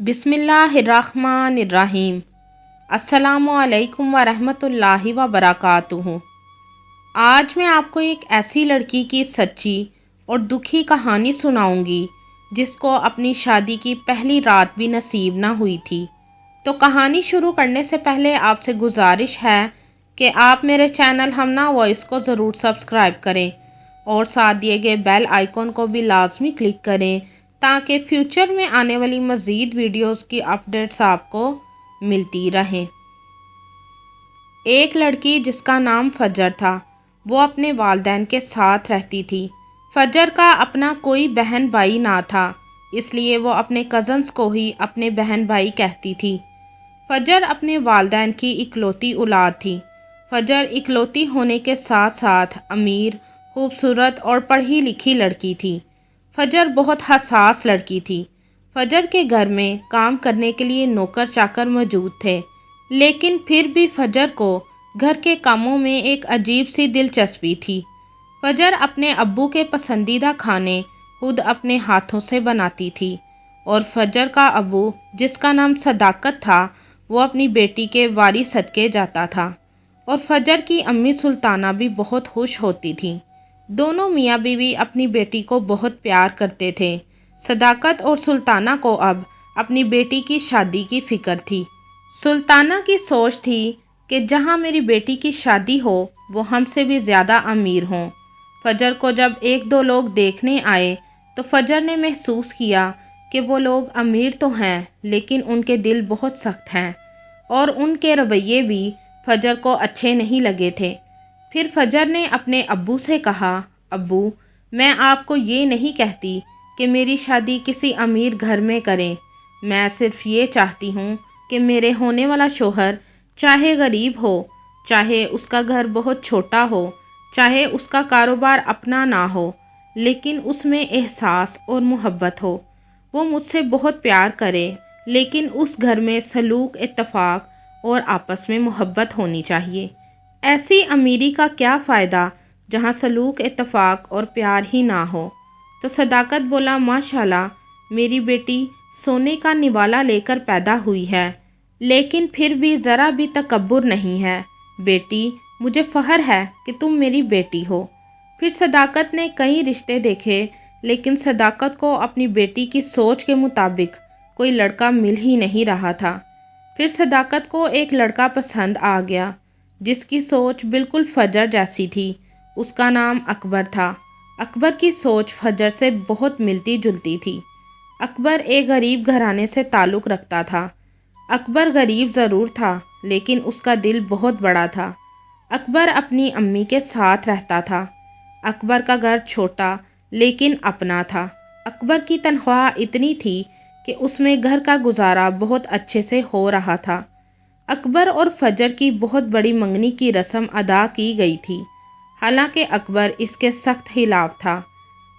بسم اللہ الرحمن الرحیم۔ السلام علیکم ورحمۃ وبرکاتہ۔ آج میں آپ کو ایک ایسی لڑکی کی سچی اور دکھی کہانی سناؤں گی جس کو اپنی شادی کی پہلی رات بھی نصیب نہ ہوئی تھی۔ تو کہانی شروع کرنے سے پہلے آپ سے گزارش ہے کہ آپ میرے چینل ہمنا وائس کو ضرور سبسکرائب کریں اور ساتھ دیے گئے بیل آئیکن کو بھی لازمی کلک کریں تاکہ فیوچر میں آنے والی مزید ویڈیوز کی اپڈیٹس آپ کو ملتی رہیں۔ ایک لڑکی جس کا نام فجر تھا، وہ اپنے والدین کے ساتھ رہتی تھی۔ فجر کا اپنا کوئی بہن بھائی نہ تھا، اس لیے وہ اپنے کزنز کو ہی اپنے بہن بھائی کہتی تھی۔ فجر اپنے والدین کی اکلوتی اولاد تھی۔ فجر اکلوتی ہونے کے ساتھ ساتھ امیر، خوبصورت اور پڑھی لکھی لڑکی تھی۔ فجر بہت حساس لڑکی تھی۔ فجر کے گھر میں کام کرنے کے لیے نوکر چاکر موجود تھے، لیکن پھر بھی فجر کو گھر کے کاموں میں ایک عجیب سی دلچسپی تھی۔ فجر اپنے ابو کے پسندیدہ کھانے خود اپنے ہاتھوں سے بناتی تھی، اور فجر کا ابو جس کا نام صداقت تھا، وہ اپنی بیٹی کے واری صدقے جاتا تھا، اور فجر کی امی سلطانہ بھی بہت خوش ہوتی تھیں۔ دونوں میاں بیوی اپنی بیٹی کو بہت پیار کرتے تھے۔ صداقت اور سلطانہ کو اب اپنی بیٹی کی شادی کی فکر تھی۔ سلطانہ کی سوچ تھی کہ جہاں میری بیٹی کی شادی ہو وہ ہم سے بھی زیادہ امیر ہوں۔ فجر کو جب ایک دو لوگ دیکھنے آئے تو فجر نے محسوس کیا کہ وہ لوگ امیر تو ہیں لیکن ان کے دل بہت سخت ہیں، اور ان کے رویے بھی فجر کو اچھے نہیں لگے تھے۔ پھر فجر نے اپنے ابو سے کہا، ابو، میں آپ کو یہ نہیں کہتی کہ میری شادی کسی امیر گھر میں کریں، میں صرف یہ چاہتی ہوں کہ میرے ہونے والا شوہر چاہے غریب ہو، چاہے اس کا گھر بہت چھوٹا ہو، چاہے اس کا کاروبار اپنا نہ ہو، لیکن اس میں احساس اور محبت ہو۔ وہ مجھ سے بہت پیار کرے، لیکن اس گھر میں سلوک، اتفاق اور آپس میں محبت ہونی چاہیے۔ ایسی امیری کا کیا فائدہ جہاں سلوک، اتفاق اور پیار ہی نہ ہو؟ تو صداقت بولا، ماشاءاللہ، میری بیٹی سونے کا نوالا لے کر پیدا ہوئی ہے، لیکن پھر بھی ذرا بھی تکبر نہیں ہے۔ بیٹی، مجھے فخر ہے کہ تم میری بیٹی ہو۔ پھر صداقت نے کئی رشتے دیکھے، لیکن صداقت کو اپنی بیٹی کی سوچ کے مطابق کوئی لڑکا مل ہی نہیں رہا تھا۔ پھر صداقت کو ایک لڑکا پسند آ گیا جس کی سوچ بالکل فجر جیسی تھی۔ اس کا نام اکبر تھا۔ اکبر کی سوچ فجر سے بہت ملتی جلتی تھی۔ اکبر ایک غریب گھرانے سے تعلق رکھتا تھا۔ اکبر غریب ضرور تھا، لیکن اس کا دل بہت بڑا تھا۔ اکبر اپنی امی کے ساتھ رہتا تھا۔ اکبر کا گھر چھوٹا لیکن اپنا تھا۔ اکبر کی تنخواہ اتنی تھی کہ اس میں گھر کا گزارا بہت اچھے سے ہو رہا تھا۔ اکبر اور فجر کی بہت بڑی منگنی کی رسم ادا کی گئی تھی، حالانکہ اکبر اس کے سخت خلاف تھا،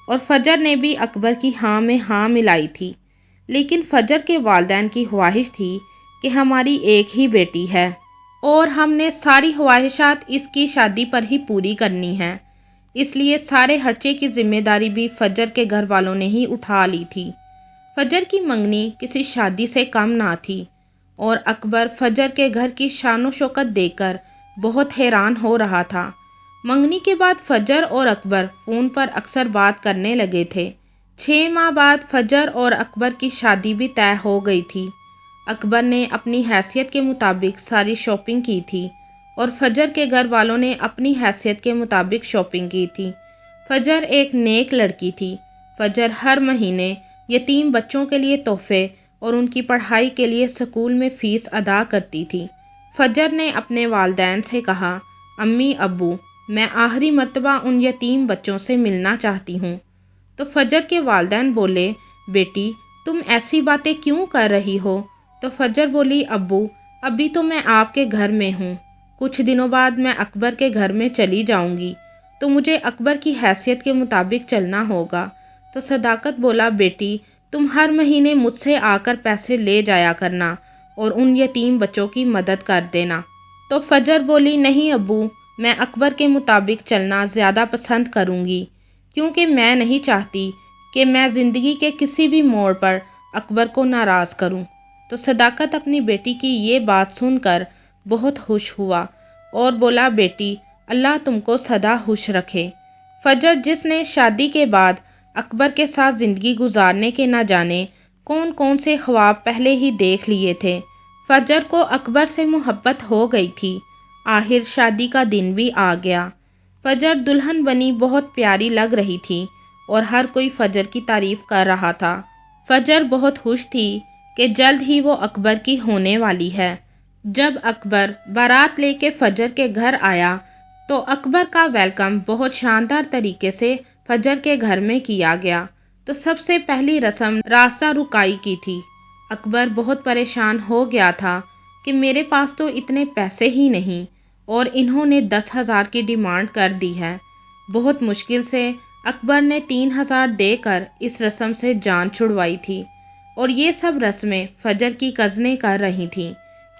اور فجر نے بھی اکبر کی ہاں میں ہاں ملائی تھی۔ لیکن فجر کے والدین کی خواہش تھی کہ ہماری ایک ہی بیٹی ہے اور ہم نے ساری خواہشات اس کی شادی پر ہی پوری کرنی ہے، اس لیے سارے خرچے کی ذمہ داری بھی فجر کے گھر والوں نے ہی اٹھا لی تھی۔ فجر کی منگنی کسی شادی سے کم نہ تھی، اور اکبر فجر کے گھر کی شان و شوکت دیکھ کر بہت حیران ہو رہا تھا۔ منگنی کے بعد فجر اور اکبر فون پر اکثر بات کرنے لگے تھے۔ 6 ماہ بعد فجر اور اکبر کی شادی بھی طے ہو گئی تھی۔ اکبر نے اپنی حیثیت کے مطابق ساری شاپنگ کی تھی، اور فجر کے گھر والوں نے اپنی حیثیت کے مطابق شاپنگ کی تھی۔ فجر ایک نیک لڑکی تھی۔ فجر ہر مہینے یتیم بچوں کے لیے تحفے اور ان کی پڑھائی کے لیے اسکول میں فیس ادا کرتی تھی۔ فجر نے اپنے والدین سے کہا، امی، ابو، میں آخری مرتبہ ان یتیم بچوں سے ملنا چاہتی ہوں۔ تو فجر کے والدین بولے، بیٹی، تم ایسی باتیں کیوں کر رہی ہو؟ تو فجر بولی، ابو، ابھی تو میں آپ کے گھر میں ہوں، کچھ دنوں بعد میں اکبر کے گھر میں چلی جاؤں گی، تو مجھے اکبر کی حیثیت کے مطابق چلنا ہوگا۔ تو صداقت بولا، بیٹی، تم ہر مہینے مجھ سے آ کر پیسے لے جایا کرنا اور ان یتیم بچوں کی مدد کر دینا۔ تو فجر بولی، نہیں ابو، میں اکبر کے مطابق چلنا زیادہ پسند کروں گی، کیونکہ میں نہیں چاہتی کہ میں زندگی کے کسی بھی موڑ پر اکبر کو ناراض کروں۔ تو صداقت اپنی بیٹی کی یہ بات سن کر بہت خوش ہوا اور بولا، بیٹی اللہ تم کو سدا خوش رکھے۔ فجر جس نے شادی کے بعد اکبر کے ساتھ زندگی گزارنے کے نہ جانے کون کون سے خواب پہلے ہی دیکھ لیے تھے، فجر کو اکبر سے محبت ہو گئی تھی۔ آخر شادی کا دن بھی آ گیا۔ فجر دلہن بنی بہت پیاری لگ رہی تھی اور ہر کوئی فجر کی تعریف کر رہا تھا۔ فجر بہت خوش تھی کہ جلد ہی وہ اکبر کی ہونے والی ہے۔ جب اکبر بارات لے کے فجر کے گھر آیا تو اکبر کا ویلکم بہت شاندار طریقے سے فجر کے گھر میں کیا گیا۔ تو سب سے پہلی رسم راستہ رکائی کی تھی۔ اکبر بہت پریشان ہو گیا تھا کہ میرے پاس تو اتنے پیسے ہی نہیں اور انہوں نے 10,000 کی ڈیمانڈ کر دی ہے۔ بہت مشکل سے اکبر نے 3,000 دے کر اس رسم سے جان چھڑوائی تھی، اور یہ سب رسمیں فجر کی کزنیں کر رہی تھیں،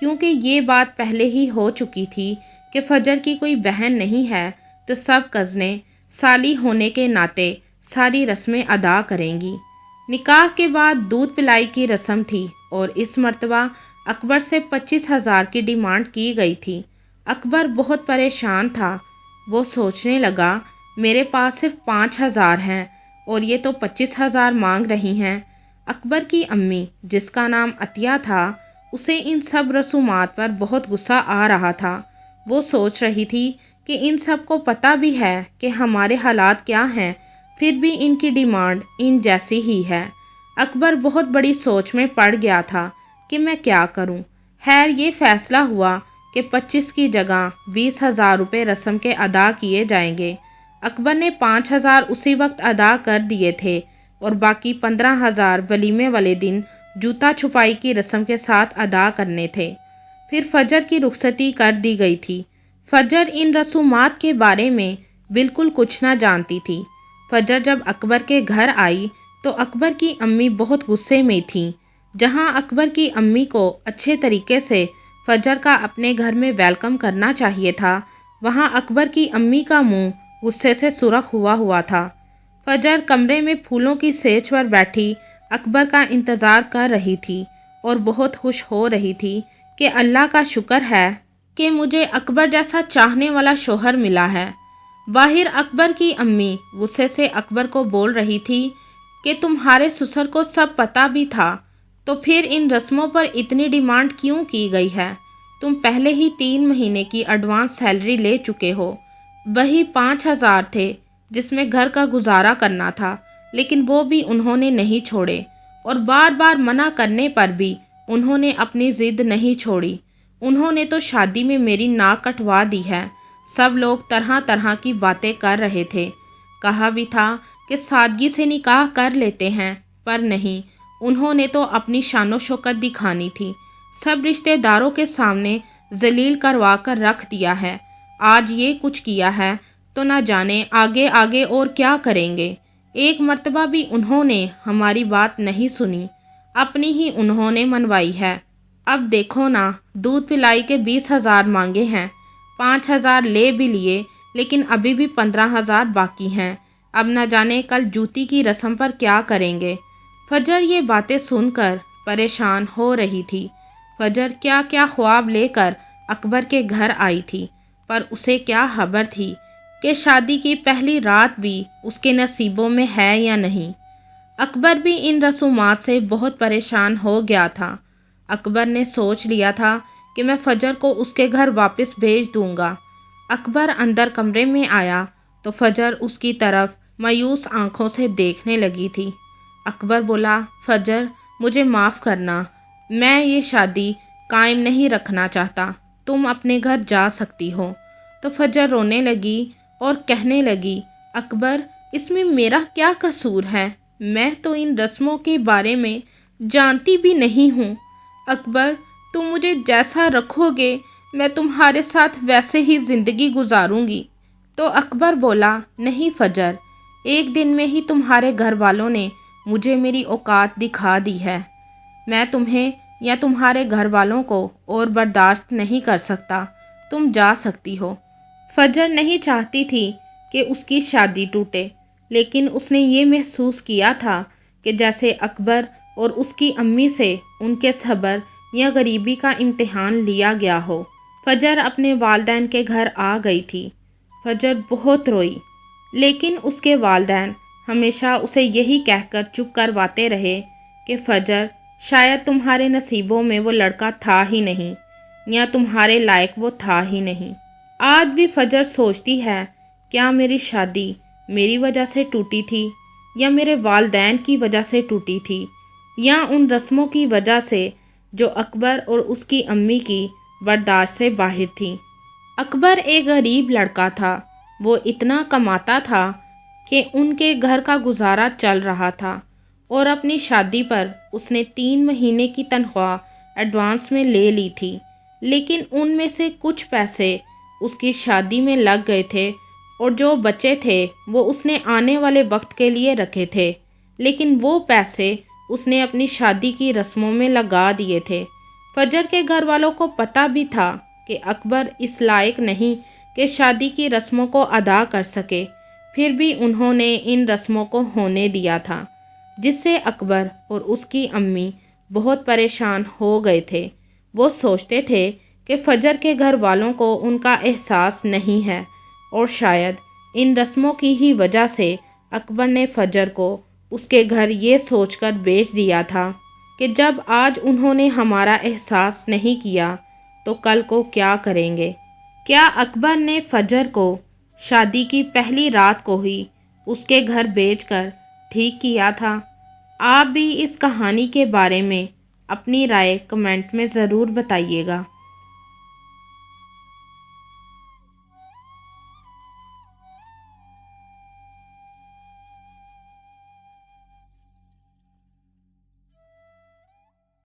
کیونکہ یہ بات پہلے ہی ہو چکی تھی کہ فجر کی کوئی بہن نہیں ہے تو سب کزنیں سالی ہونے کے ناطے ساری رسمیں ادا کریں گی۔ نکاح کے بعد دودھ پلائی کی رسم تھی اور اس مرتبہ اکبر سے 25,000 کی ڈیمانڈ کی گئی تھی۔ اکبر بہت پریشان تھا۔ وہ سوچنے لگا، میرے پاس صرف 5,000 ہیں اور یہ تو 25,000 مانگ رہی ہیں۔ اکبر کی امی جس کا نام عطیہ تھا، اسے ان سب رسومات پر بہت غصہ آ رہا تھا۔ وہ سوچ رہی تھی کہ ان سب کو پتہ بھی ہے کہ ہمارے حالات کیا ہیں، پھر بھی ان کی ڈیمانڈ ان جیسی ہی ہے۔ اکبر بہت بڑی سوچ میں پڑ گیا تھا کہ میں کیا کروں۔ خیر یہ فیصلہ ہوا کہ 25 کی جگہ 20,000 روپے رسم کے ادا کیے جائیں گے۔ اکبر نے 5,000 اسی وقت ادا کر دیے تھے اور باقی 15,000 ولیمے والے دن جوتا چھپائی کی رسم کے ساتھ ادا کرنے تھے۔ پھر فجر کی رخصتی کر دی گئی تھی۔ فجر ان رسومات کے بارے میں بالکل کچھ نہ جانتی تھی۔ فجر جب اکبر کے گھر آئی تو اکبر کی امی بہت غصے میں تھیں۔ جہاں اکبر کی امی کو اچھے طریقے سے فجر کا اپنے گھر میں ویلکم کرنا چاہیے تھا، وہاں اکبر کی امی کا منہ غصے سے سرخ ہوا تھا۔ فجر کمرے میں پھولوں کی سیج پر بیٹھی اکبر کا انتظار کر رہی تھی اور بہت خوش ہو رہی تھی کہ اللہ کا شکر ہے کہ مجھے اکبر جیسا چاہنے والا شوہر ملا ہے۔ باہر اکبر کی امی غصے سے اکبر کو بول رہی تھی کہ تمہارے سسر کو سب پتہ بھی تھا تو پھر ان رسموں پر اتنی ڈیمانڈ کیوں کی گئی ہے؟ تم پہلے ہی 3 مہینے کی ایڈوانس سیلری لے چکے ہو۔ وہی 5,000 تھے جس میں گھر کا گزارا کرنا تھا، لیکن وہ بھی انہوں نے نہیں چھوڑے، اور بار بار منع کرنے پر بھی انہوں نے اپنی ضد نہیں چھوڑی۔ انہوں نے تو شادی میں میری ناک کٹوا دی ہے۔ سب لوگ طرح طرح کی باتیں کر رہے تھے۔ کہا بھی تھا کہ سادگی سے نکاح کر لیتے ہیں، پر نہیں، انہوں نے تو اپنی شان و شوکت دکھانی تھی۔ سب رشتہ داروں کے سامنے ذلیل کروا کر رکھ دیا ہے۔ آج یہ کچھ کیا ہے تو نہ جانے آگے آگے اور کیا کریں گے۔ ایک مرتبہ بھی انہوں نے ہماری بات نہیں سنی، اپنی ہی انہوں نے منوائی ہے۔ اب دیکھو نا، دودھ پلائی کے 20,000 مانگے ہیں، 5,000 لے بھی لیے، لیکن ابھی بھی 15,000 باقی ہیں۔ اب نہ جانے کل جوتی کی رسم پر کیا کریں گے۔ فجر یہ باتیں سن کر پریشان ہو رہی تھی۔ فجر کیا کیا خواب لے کر اکبر کے گھر آئی تھی، پر اسے کیا خبر تھی کہ شادی کی پہلی رات بھی اس کے نصیبوں میں ہے یا نہیں۔ اکبر بھی ان رسومات سے بہت پریشان ہو گیا تھا۔ اکبر نے سوچ لیا تھا کہ میں فجر کو اس کے گھر واپس بھیج دوں گا۔ اکبر اندر کمرے میں آیا تو فجر اس کی طرف مایوس آنکھوں سے دیکھنے لگی تھی۔ اکبر بولا، فجر مجھے معاف کرنا، میں یہ شادی قائم نہیں رکھنا چاہتا، تم اپنے گھر جا سکتی ہو۔ تو فجر رونے لگی اور کہنے لگی، اکبر اس میں میرا کیا قصور ہے؟ میں تو ان رسموں کے بارے میں جانتی بھی نہیں ہوں۔ اکبر تم مجھے جیسا رکھو گے میں تمہارے ساتھ ویسے ہی زندگی گزاروں گی۔ تو اکبر بولا، نہیں فجر، ایک دن میں ہی تمہارے گھر والوں نے مجھے میری اوقات دکھا دی ہے۔ میں تمہیں یا تمہارے گھر والوں کو اور برداشت نہیں کر سکتا، تم جا سکتی ہو۔ فجر نہیں چاہتی تھی کہ اس کی شادی ٹوٹے، لیکن اس نے یہ محسوس کیا تھا کہ جیسے اکبر اور اس کی امی سے ان کے صبر یا غریبی کا امتحان لیا گیا ہو۔ فجر اپنے والدین کے گھر آ گئی تھی۔ فجر بہت روئی، لیکن اس کے والدین ہمیشہ اسے یہی کہہ کر چپ کرواتے رہے کہ فجر، شاید تمہارے نصیبوں میں وہ لڑکا تھا ہی نہیں، یا تمہارے لائق وہ تھا ہی نہیں۔ آج بھی فجر سوچتی ہے، کیا میری شادی میری وجہ سے ٹوٹی تھی، یا میرے والدین کی وجہ سے ٹوٹی تھی، یا ان رسموں کی وجہ سے جو اکبر اور اس کی امی کی برداشت سے باہر تھی۔ اکبر ایک غریب لڑکا تھا۔ وہ اتنا کماتا تھا کہ ان کے گھر کا گزارا چل رہا تھا، اور اپنی شادی پر اس نے 3 مہینے کی تنخواہ ایڈوانس میں لے لی تھی، لیکن ان میں سے کچھ پیسے اس کی شادی میں لگ گئے تھے، اور جو بچے تھے وہ اس نے آنے والے وقت کے لیے رکھے تھے، لیکن وہ پیسے اس نے اپنی شادی کی رسموں میں لگا دیے تھے۔ فجر کے گھر والوں کو پتہ بھی تھا کہ اکبر اس لائق نہیں کہ شادی کی رسموں کو ادا کر سکے، پھر بھی انہوں نے ان رسموں کو ہونے دیا تھا، جس سے اکبر اور اس کی امی بہت پریشان ہو گئے تھے۔ وہ سوچتے تھے کہ فجر کے گھر والوں کو ان کا احساس نہیں ہے، اور شاید ان رسموں کی ہی وجہ سے اکبر نے فجر کو اس کے گھر یہ سوچ کر بیچ دیا تھا کہ جب آج انہوں نے ہمارا احساس نہیں کیا تو کل کو کیا کریں گے۔ کیا اکبر نے فجر کو شادی کی پہلی رات کو ہی اس کے گھر بیچ کر ٹھیک کیا تھا؟ آپ بھی اس کہانی کے بارے میں اپنی رائے کمنٹ میں ضرور بتائیے گا۔